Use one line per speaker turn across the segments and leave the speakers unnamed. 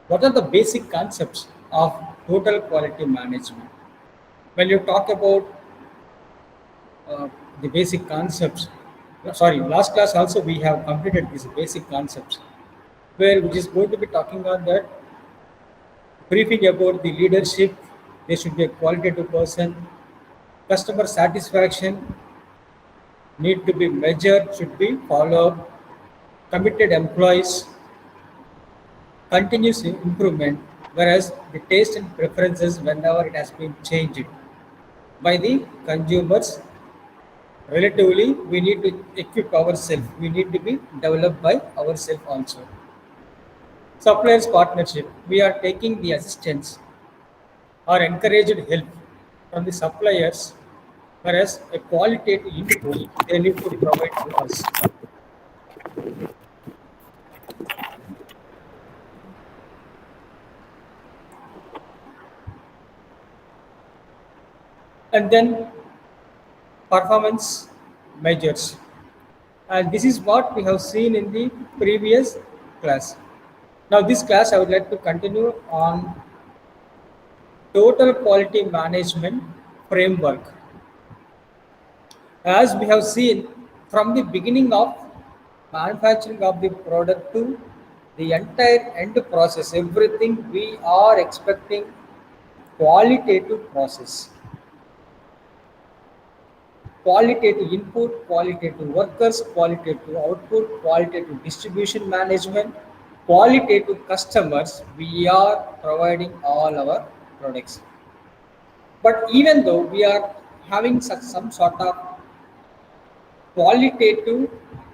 What are the basic concepts of total quality management? When you talk about the basic concepts, sorry, last class also we have completed these basic concepts, where which is going to be talking on that briefing about the leadership. They should be a qualitative person. Customer satisfaction need to be measured, should be followed. Committed employees, continuous improvement, whereas the taste and preferences whenever it has been changed by the consumers, relatively we need to equip ourselves, we need to be developed by ourselves also. Suppliers partnership, we are taking the assistance or encouraged help from the suppliers, whereas a qualitative input they need to provide to us. And then performance measures. And this is what we have seen in the previous class. Now, this class I would like to continue on total quality management framework. As we have seen from the beginning of manufacturing of the product to the entire end process, everything we are expecting qualitative process. Qualitative input, qualitative workers, qualitative output, qualitative distribution management, qualitative customers, we are providing all our products. But even though we are having such some sort of qualitative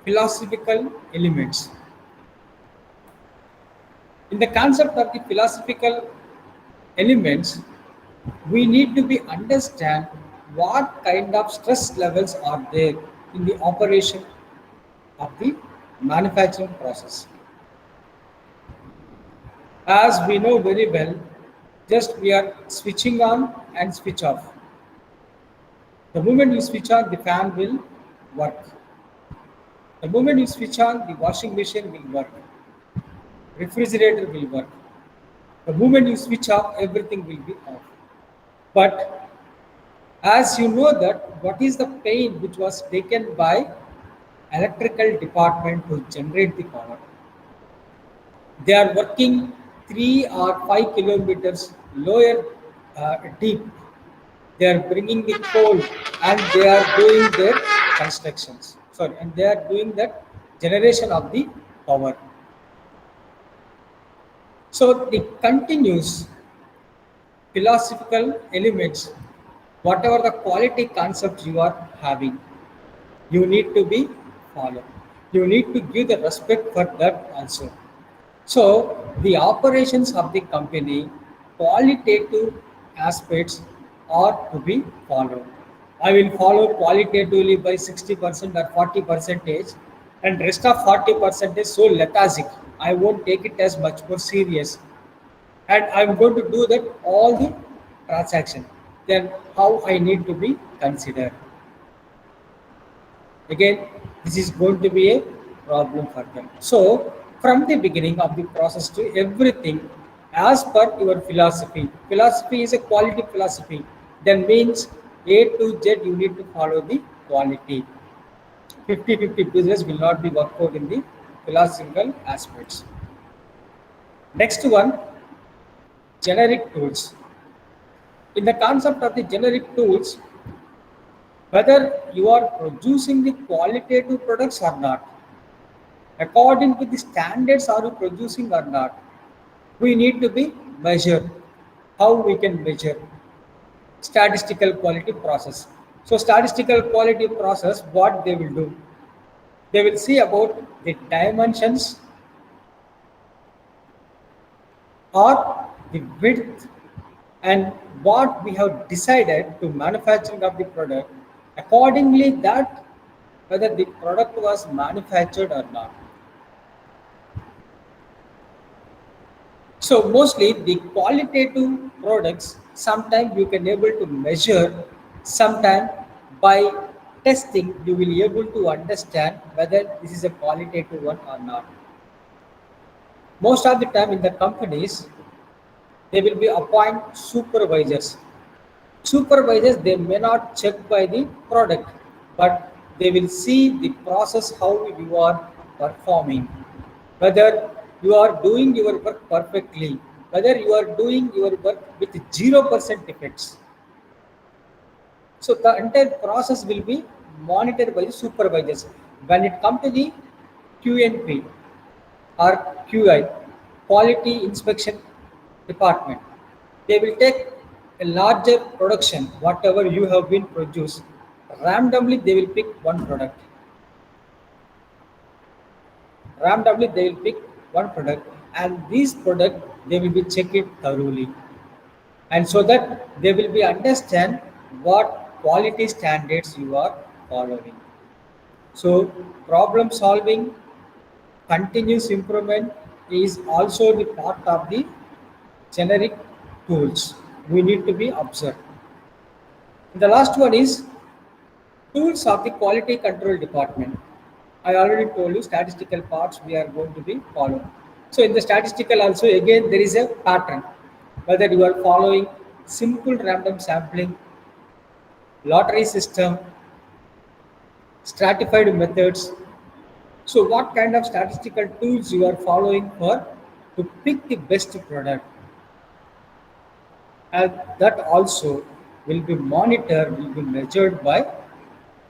philosophical elements, in the concept of the philosophical elements, we need to be understand what kind of stress levels are there in the operation of the manufacturing process. As we know very well, just we are switching on and switch off. The moment you switch on, the fan will work. The moment you switch on, the washing machine will work. Refrigerator will work. The moment you switch off, everything will be off. But as you know that what is the pain which was taken by electrical department to generate the power. They are working 3 or 5 kilometers lower deep. They are bringing the coal and they are doing their constructions. Sorry, and they are doing that generation of the power. So the continuous philosophical elements, whatever the quality concepts you are having, you need to be followed. You need to give the respect for that also. So the operations of the company, qualitative aspects are to be followed. I will follow qualitatively by 60% or 40 percentage, and rest of 40% is so lethargic. I won't take it as much more serious, and I'm going to do that all the transaction. Then how I need to be considered? Again, this is going to be a problem for them. So from the beginning of the process to everything, as per your philosophy is a quality philosophy, then means A to Z you need to follow the quality. 50-50 business will not be worked out in the philosophical aspects. Next one, generic tools. In the concept of the generic tools, whether you are producing the qualitative products or not, according to the standards are you producing or not, we need to be measured. How we can measure? Statistical quality process. So statistical quality process, what they will do, they will see about the dimensions or the width and what we have decided to manufacturing of the product, accordingly that whether the product was manufactured or not. So mostly the qualitative products, sometimes you can able to measure, sometimes by testing you will be able to understand whether this is a qualitative one or not. Most of the time in the companies, they will be appoint supervisors. Supervisors, they may not check by the product, but they will see the process, how you are performing, whether you are doing your work perfectly, whether you are doing your work with 0% defects. So the entire process will be monitored by the supervisors. When it comes to the QNP or QI, quality inspection department, they will take a larger production, whatever you have been produced. Randomly, they will pick one product. Randomly, they will pick one product, and this product they will be checked it thoroughly, and so that they will be understand what quality standards you are following. So problem solving, continuous improvement is also the part of the generic tools we need to be observed. The last one is tools of the quality control department. I already told you statistical parts we are going to be following. So in the statistical also again there is a pattern. Whether you are following simple random sampling, lottery system, stratified methods. So what kind of statistical tools you are following for to pick the best product, and that also will be monitored, will be measured by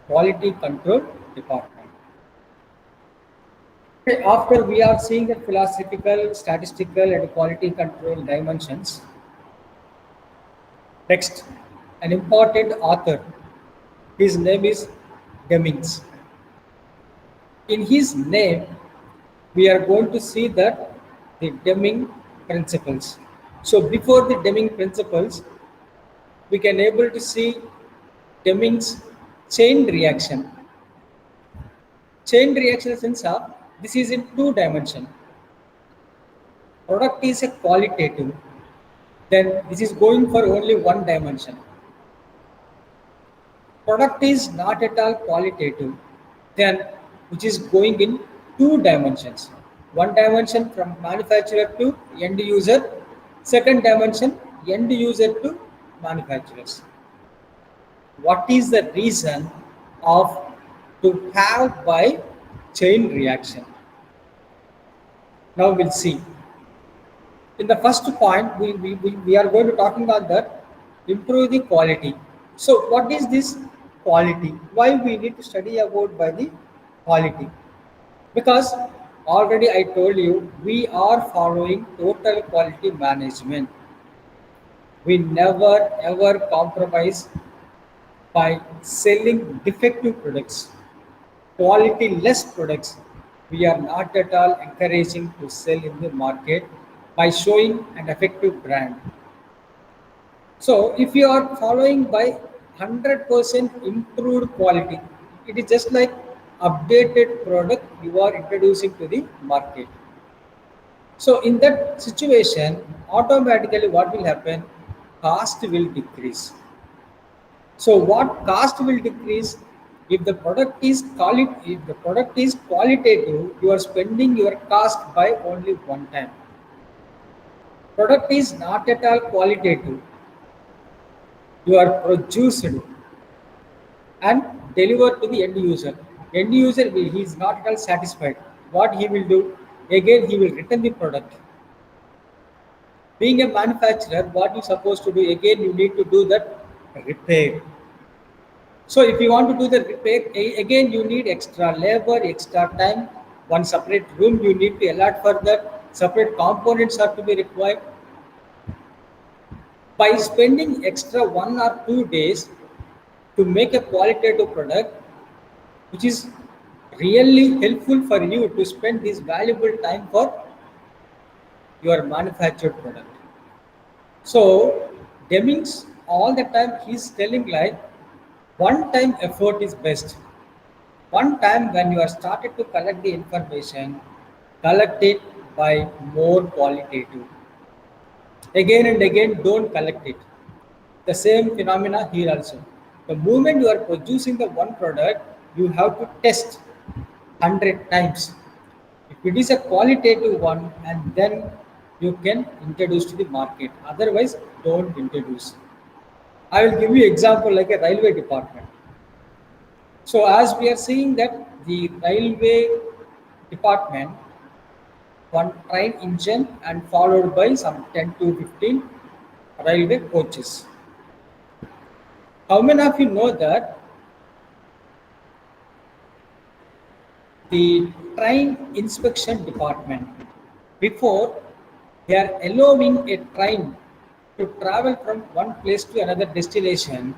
quality control department. After we are seeing the philosophical, statistical, and quality control dimensions, next, an important author, his name is Demings. In his name, we are going to see that the Deming principles. So before the Deming principles, we can able to see Deming's chain reaction. Chain reaction sense of this is in two dimension. Product is a qualitative, then this is going for only one dimension. Product is not at all qualitative, then which is going in two dimensions. One dimension from manufacturer to end user, second dimension end user to manufacturers. What is the reason of to have by chain reaction? Now we'll see. In the first point, we are going to talking on that improve the quality. So what is this quality? Why we need to study about by the quality? Because already I told you we are following total quality management. We never ever compromise by selling defective products, quality less products. We are not at all encouraging to sell in the market by showing an effective brand. So if you are following by 100% improved quality, it is just like updated product you are introducing to the market. So in that situation, automatically what will happen? Cost will decrease. So what cost will decrease? If the product is if the product is qualitative, you are spending your cost by only one time. Product is not at all qualitative. You are produced and delivered to the end user. End user he is not at all satisfied. What he will do? Again, he will return the product. Being a manufacturer, what you supposed to do? Again, you need to do that repair. So if you want to do the repair, again you need extra labor, extra time, one separate room you need to allot for that, separate components are to be required. By spending extra 1 or 2 days to make a qualitative product, which is really helpful for you to spend this valuable time for your manufactured product. So Demings all the time he's telling like one time effort is best. One time when you are started to collect the information, collect it by more qualitative. Again and again, don't collect it. The same phenomena here also. The moment you are producing the one product, you have to test 100 times. If It is a qualitative one, and then you can introduce to the market. Otherwise, don't introduce. I will give you example like a railway department. So as we are seeing that the railway department, one train engine and followed by some 10 to 15 railway coaches. How many of you know that the train inspection department, before they are allowing a train to travel from one place to another destination,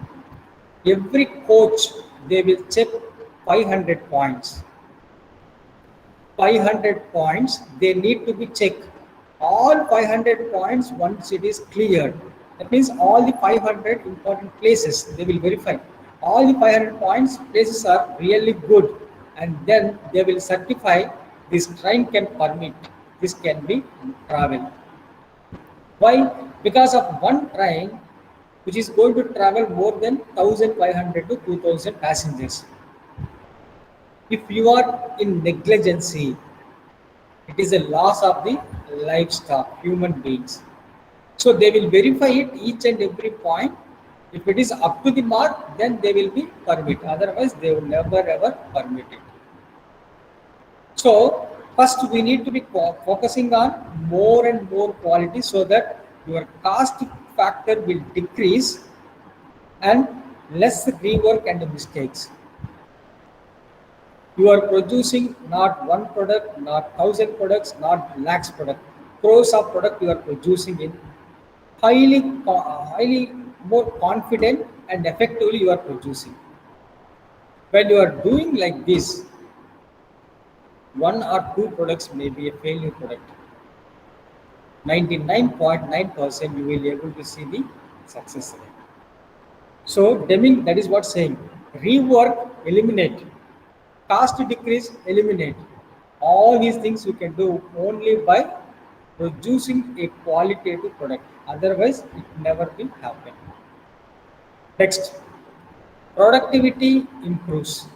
every coach they will check 500 points. 500 points they need to be checked. All 500 points once it is cleared. That means all the 500 important places they will verify. All the 500 points places are really good, and then they will certify this train can permit, this can be travel. Why? Because of one train which is going to travel more than 1500 to 2000 passengers. If you are in negligency, it is a loss of the livestock, human beings. So they will verify it each and every point. If it is up to the mark, then they will be permit. Otherwise, they will never ever permit it. So first we need to be focusing on more and more quality so that your cost factor will decrease and less rework and mistakes. You are producing not one product, not thousand products, not lakhs product, crores of product you are producing in highly more confident and effectively you are producing. When you are doing like this, one or two products may be a failure product. 99.9% you will be able to see the success rate. So Deming, that is what saying. Rework, eliminate. Cost decrease, eliminate. All these things you can do only by producing a qualitative product. Otherwise, it never will happen. Next, productivity improves.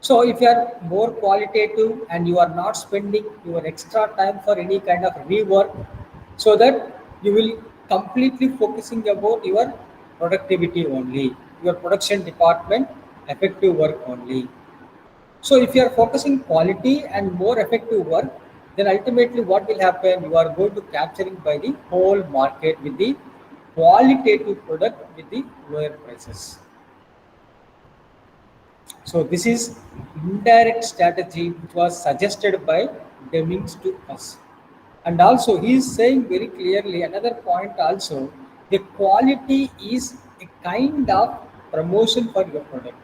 So if you are more qualitative and you are not spending your extra time for any kind of rework, so that you will completely focusing about your productivity only, your production department, effective work only. So if you are focusing quality and more effective work, then ultimately what will happen? You are going to capturing by the whole market with the qualitative product with the lower prices. So this is indirect strategy which was suggested by Demings to us. And also he is saying very clearly another point also, the quality is a kind of promotion for your product.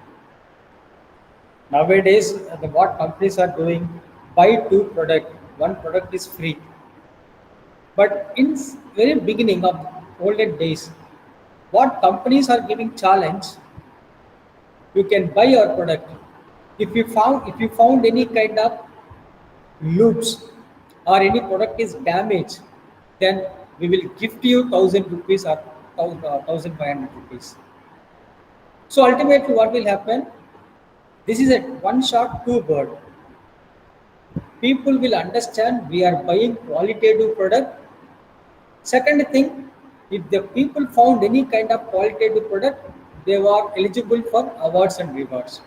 Nowadays, what companies are doing, buy two product, one product is free. But in very beginning of olden days, what companies are giving challenge, you can buy our product. If you found any kind of loops or any product is damaged, then we will gift you 1,000 rupees or 1,500 rupees. So ultimately, what will happen? This is a one shot, two bird. People will understand we are buying qualitative product. Second thing, if the people found any kind of qualitative product, they were eligible for awards and rewards.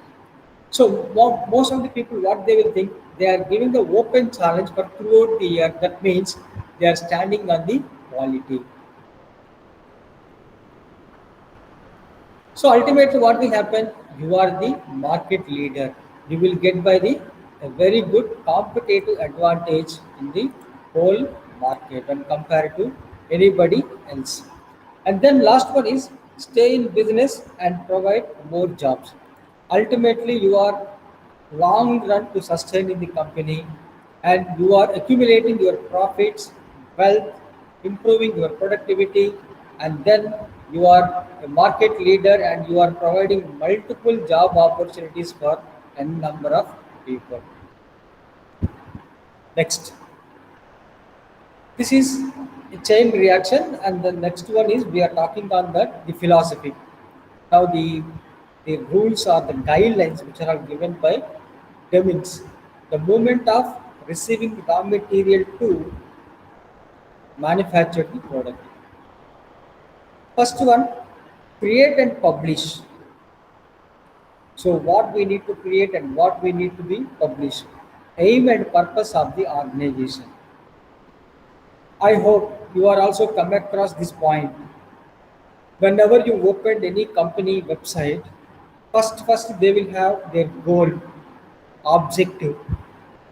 So most of the people, what they will think, they are giving the open challenge for throughout the year. That means they are standing on the quality. So ultimately, what will happen? You are the market leader. You will get by the a very good competitive advantage in the whole market when compared to anybody else. And then last one is stay in business and provide more jobs. Ultimately, you are long run to sustain in the company, and you are accumulating your profits, wealth, improving your productivity, and then you are a market leader and you are providing multiple job opportunities for a number of people. Next, this is a chain reaction, and the next one is we are talking on the philosophy. Now the rules or the guidelines which are given by Demings. The movement of receiving raw material to manufacture the product. First one, create and publish. So what we need to create and what we need to be published. Aim and purpose of the organization. I hope you are also come across this point. Whenever you open any company website, first they will have their goal, objective,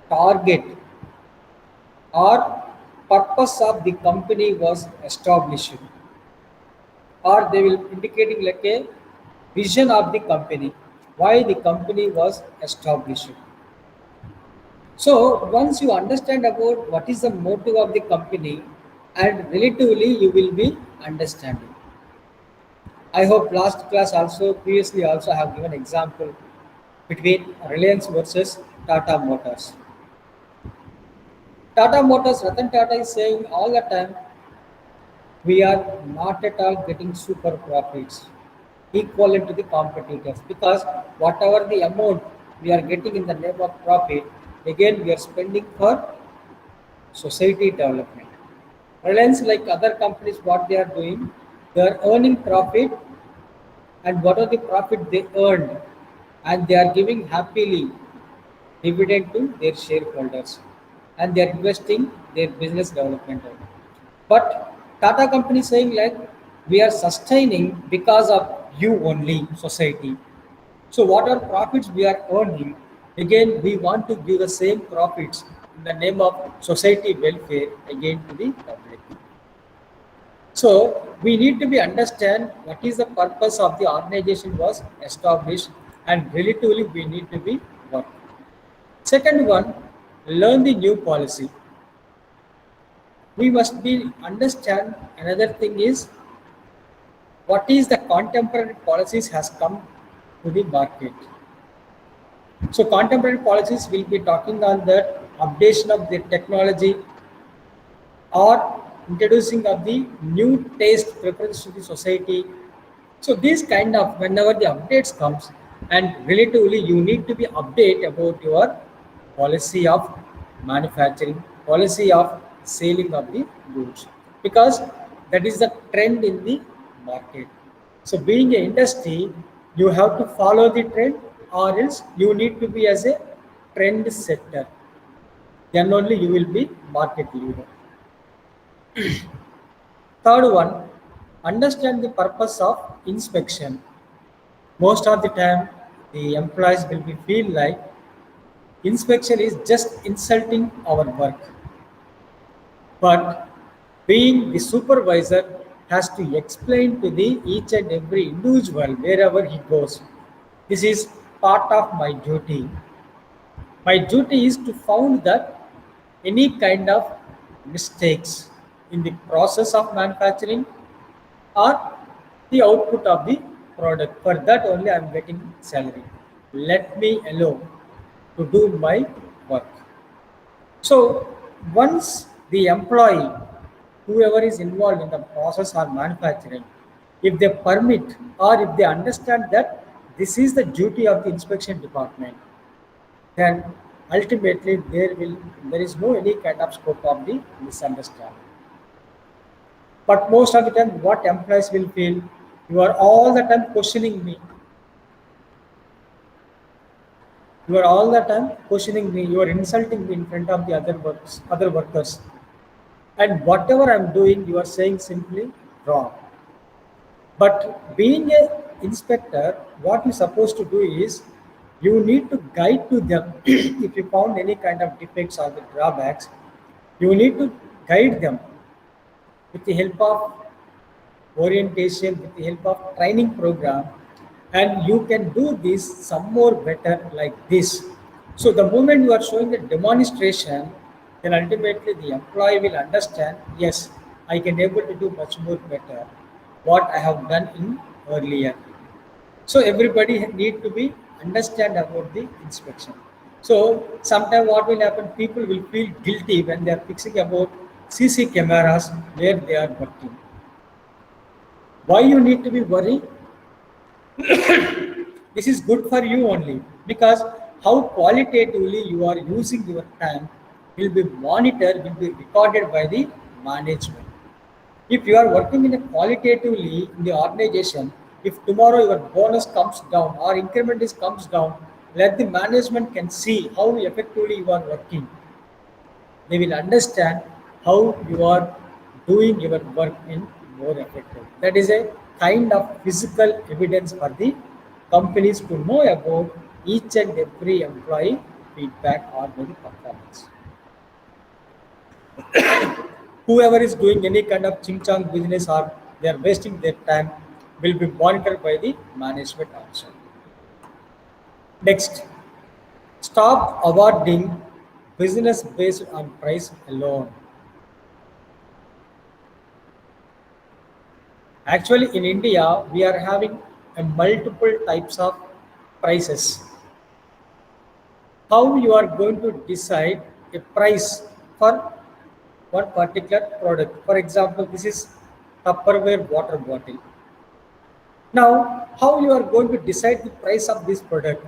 target, or purpose of the company was established, or they will indicating like a vision of the company, why the company was established. So once you understand about what is the motive of the company, and relatively you will be understanding. I hope last class also previously also have given example between Reliance versus Tata Motors. Tata Motors, Ratan Tata is saying all the time, we are not at all getting super profits equivalent to the competitors, because whatever the amount we are getting in the name of profit, again we are spending for society development. Reliance, like other companies, what they are doing, they are earning profit, and what are the profit they earned, and they are giving happily dividend to their shareholders, and they are investing their business development. But Tata company saying like, we are sustaining because of you only, society. So what are profits we are earning? Again, we want to give the same profits in the name of society welfare again to the public. So we need to be understand what is the purpose of the organization was established, and relatively we need to be work. Second one, learn the new policy. We must be understand another thing is what is the contemporary policies has come to the market. So contemporary policies will be talking on the updation of the technology, or introducing of the new taste preference to the society. So these kind of whenever the updates comes, and relatively you need to be update about your policy of manufacturing, policy of selling of the goods, because that is the trend in the market. So being an industry, you have to follow the trend, or else you need to be as a trend setter. Then only you will be market leader. Third one, understand the purpose of inspection. Most of the time, the employees will be feel like inspection is just insulting our work. But being the supervisor has to explain to the each and every individual wherever he goes. This is part of my duty. My duty is to found that any kind of mistakes in the process of manufacturing or the output of the product. For that only I am getting salary. Let me alone to do my work. So once the employee, whoever is involved in the process or manufacturing, if they permit or if they understand that this is the duty of the inspection department, then ultimately there is no any kind of scope of the misunderstanding. But most of the time, what employees will feel, you are all the time questioning me. You are all the time questioning me. You are insulting me in front of the other workers. And whatever I'm doing, you are saying simply wrong. But being a inspector, what you're supposed to do is you need to guide to them. If you found any kind of defects or the drawbacks, you need to guide them with the help of orientation, with the help of training program, and you can do this some more better like this. So the moment you are showing the demonstration, then ultimately the employee will understand, yes, I can able to do much more better what I have done in earlier. So everybody need to be understand about the inspection. So sometimes what will happen, people will feel guilty when they are fixing about CC cameras where they are working. Why you need to be worried? This is good for you only, because how qualitatively you are using your time, will be monitored, will be recorded by the management. If you are working in a qualitatively in the organization, if tomorrow your bonus comes down or increment is comes down, let the management can see how effectively you are working. They will understand how you are doing your work in more effective. That is a kind of physical evidence for the companies to know about each and every employee feedback or maybe performance. Whoever is doing any kind of ching chang business or they are wasting their time will be monitored by the management also. Next, stop awarding business based on price alone. Actually, in India, we are having a multiple types of prices. How you are going to decide a price for one particular product? For example, this is Tupperware water bottle. Now, how you are going to decide the price of this product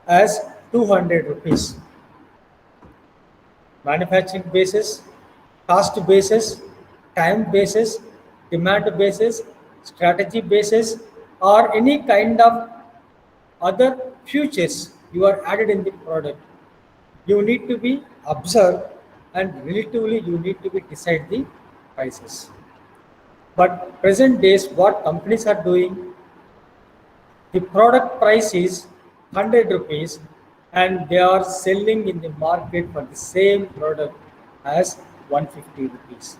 as 200 rupees? Manufacturing basis, cost basis, time basis, demand basis, strategy basis, or any kind of other features you are added in the product. You need to be observed and relatively you need to be decide the prices. But present days, what companies are doing, the product price is 100 rupees and they are selling in the market for the same product as 150 rupees.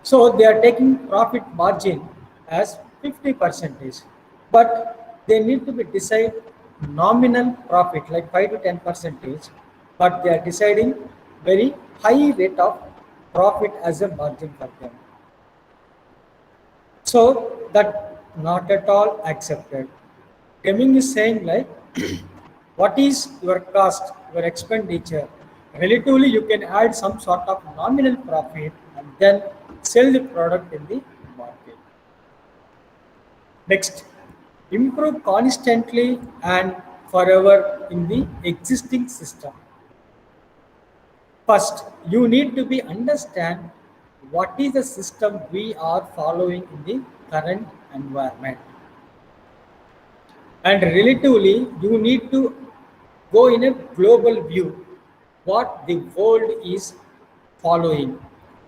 So they are taking profit margin as 50 percentage, but they need to be decide nominal profit like 5 to 10 percentage, but they are deciding very high rate of profit as a margin for them. So that not at all accepted. Deming is saying like, what is your cost, your expenditure? Relatively, you can add some sort of nominal profit and then sell the product in the market. Next, improve constantly and forever in the existing system. First, you need to be understand what is the system we are following in the current environment. And relatively, you need to go in a global view what the world is following,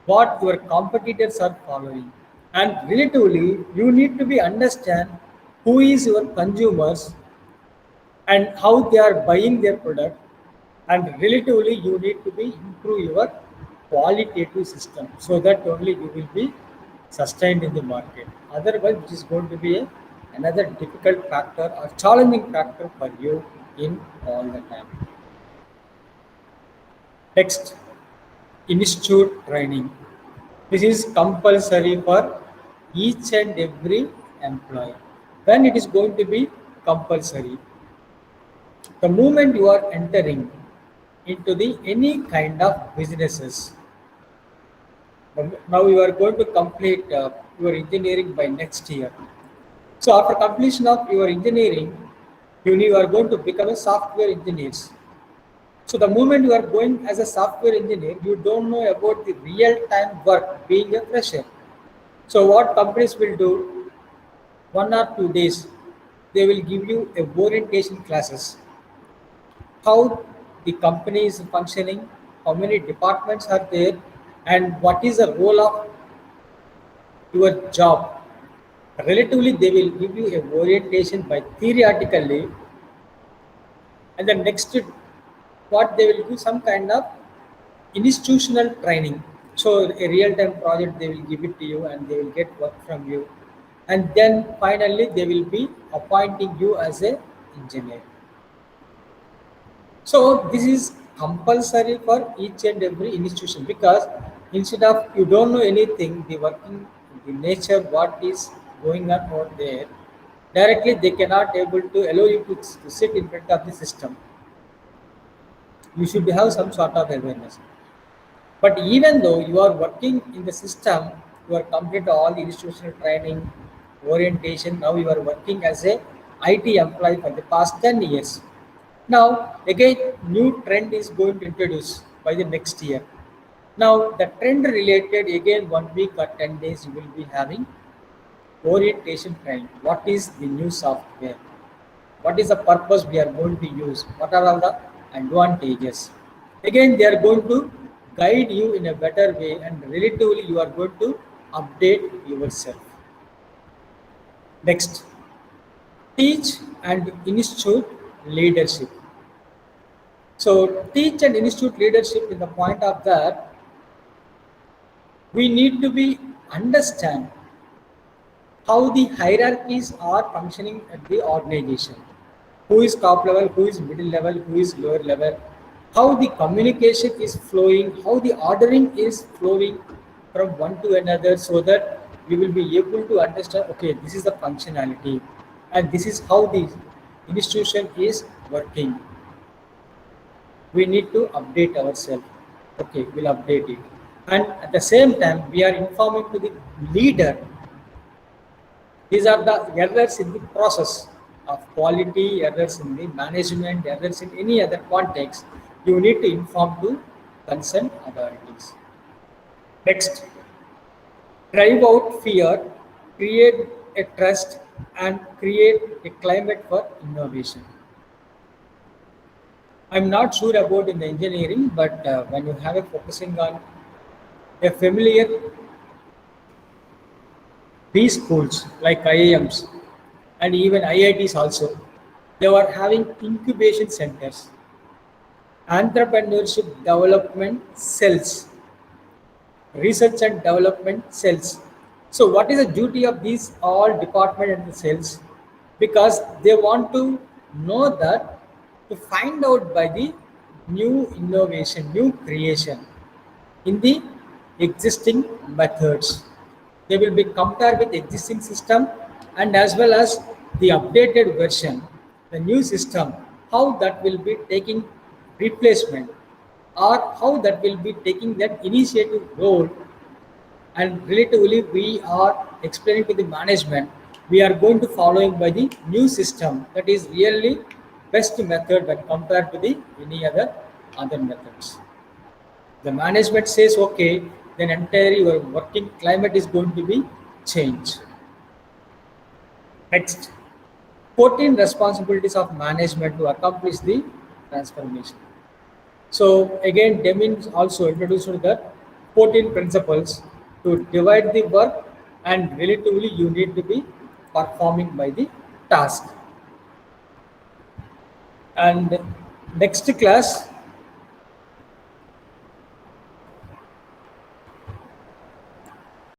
what your competitors are following. And relatively, you need to be understand who is your consumers and how they are buying their product, and relatively you need to be improve your qualitative system so that only you will be sustained in the market. Otherwise it is going to be another difficult factor or challenging factor for you in all the time. Next, institute training. This is compulsory for each and every employee. When it is going to be compulsory, the moment you are entering into the any kind of businesses, now you are going to complete your engineering by next year. So after completion of your engineering, you are going to become a software engineer. So the moment you are going as a software engineer, you don't know about the real time work being a fresher. So what companies will do, 1 or 2 days they will give you a orientation classes, how the company is functioning, how many departments are there, and what is the role of your job. Relatively, they will give you a orientation by theoretically, and the next, what they will do some kind of institutional training. So a real-time project they will give it to you, and they will get work from you, and then finally they will be appointing you as a engineer. So this is compulsory for each and every institution, because instead of you don't know anything, the working, the nature, what is going on out there, directly they cannot able to allow you to sit in front of the system. You should have some sort of awareness. But even though you are working in the system, you are complete all the institutional training, orientation. Now you are working as a IT employee for the past 10 years. Now, again, new trend is going to introduce by the next year. Now, the trend related again 1 week or 10 days you will be having orientation training. What is the new software? What is the purpose we are going to use? What are all the advantages? Again, they are going to guide you in a better way, and relatively you are going to update yourself. Next, teach and institute leadership. So teach and institute leadership in the point of that we need to be understand how the hierarchies are functioning at the organization. Who is top level, who is middle level, who is lower level, how the communication is flowing, how the ordering is flowing from one to another, so that we will be able to understand, okay, this is the functionality and this is how the institution is working. We need to update ourselves. Okay, we'll update it. And at the same time, we are informing to the leader these are the errors in the process of quality, errors in the management, errors in any other context. You need to inform to concerned authorities. Next, drive out fear, create a trust, and create a climate for innovation. I'm not sure about in the engineering, but when you have a focusing on a familiar B schools like IIMs and even IITs also, they were having incubation centers, entrepreneurship development cells, research and development cells. So what is the duty of these all department and the cells? Because they want to know that to find out by the new innovation, new creation in the existing methods. They will be compared with existing system and as well as the updated version, the new system, how that will be taking replacement or how that will be taking that initiative role. And relatively we are explaining to the management we are going to following by the new system that is really best method when compared to the any other methods. The management says okay, then entire your working climate is going to be changed. Next, 14 responsibilities of management to accomplish the transformation. So again, Demin also introduced the 14 principles to divide the work, and relatively you need to be performing by the task. And next class